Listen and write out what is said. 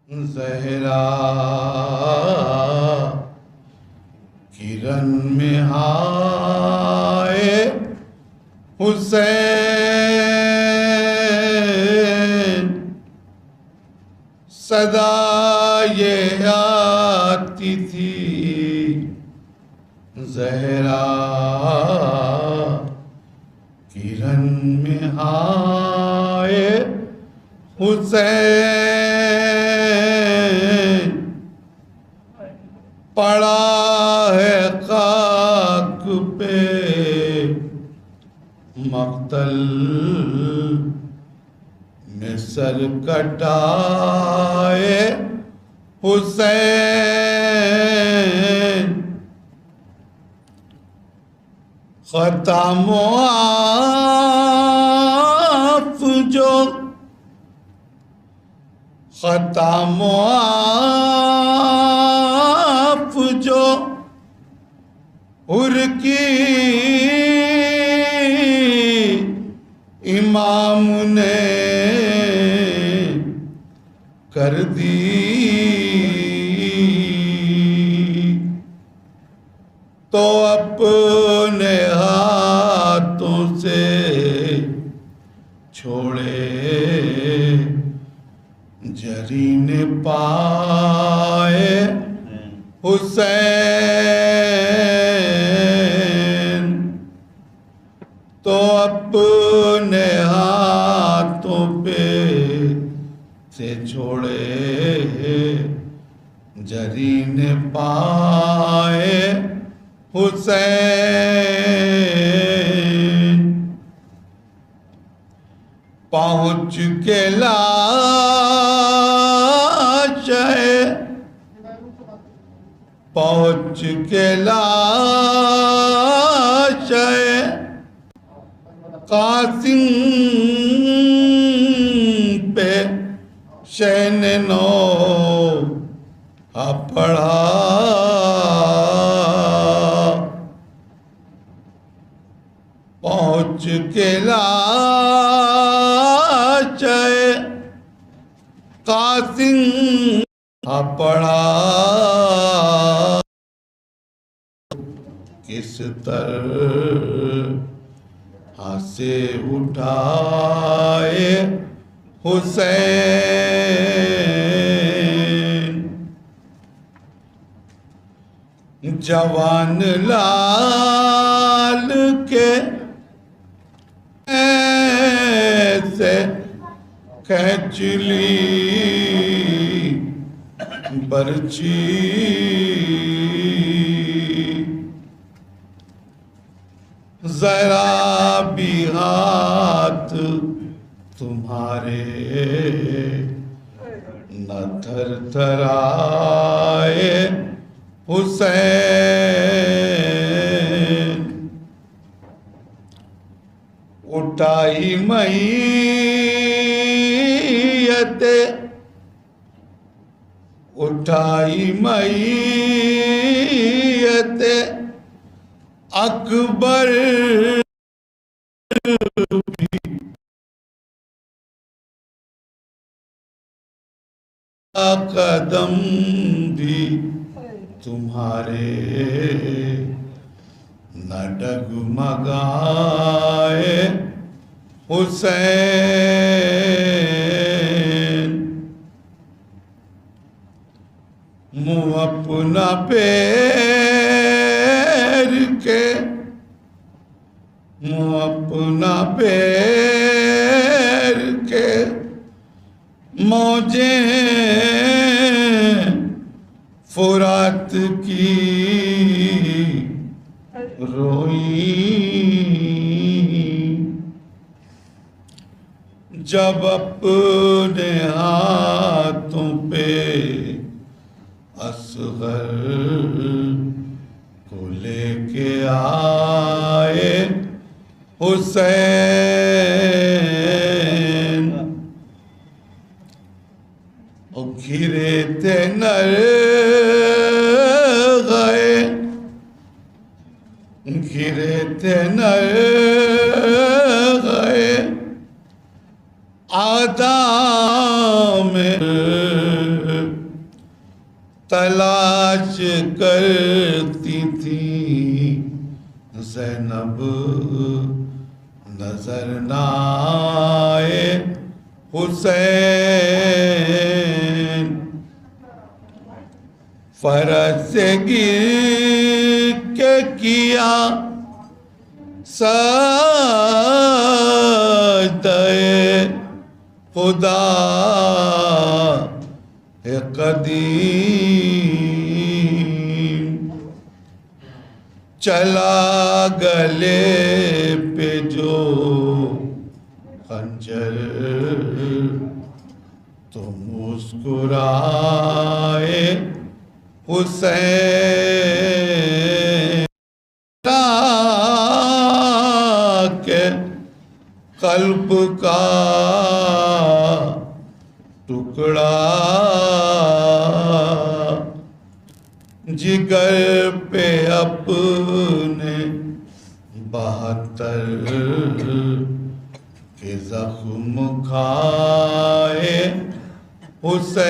زہرا کرن میں آئے حسین، صدا یہ آتی تھی زہرا کرن میں آئے حسین، پڑا ہے خاک پہ مقتل میں سر کٹائے حسین، خطا معاف جو خطا معاف جو حر کی امام نے کر دی، تو اپنے ہاتھوں سے چھوڑے جرین پائے حسین، تو اپنے ہاتھوں پہ سے چھوڑے جرین پائے حسین، پہنچ کے لاش ہے، پہنچ کے لاش ہے قاسم پہ شین نو پڑھا، پہنچ کے لاش ہے قاسم پڑھا، کس طرح سے اٹھائے حسین، جوان لال کے ایسے کھینچ لی برچی، ذرا بھی ہاتھ تمہارے نہ تھر تھرائے حسین، اٹھائی میت، اٹھائی میت اکبر قدم بھی تمہارے نہ ڈگمگائے حسین، منہ اپنا پیر کے، منہ اپنا پیر کے موجیں فرات کی روئیں، جب اپنے ہاتھوں پہ اصغر کو لے کے آئے حسین، گھرے تھے نر گئے، گھرے تھے نر گئے آدھا میں تلاش کرتی تھی زینب نظر نہ آئے حسین فرش سے گر کے کیا سجدہ خدا قدیم چلا گلے پہ جو خنجر تو مسکرائے حسین کے قلب کا ٹکڑا جگر پہ اپنے 72 کے زخم کھائے حسین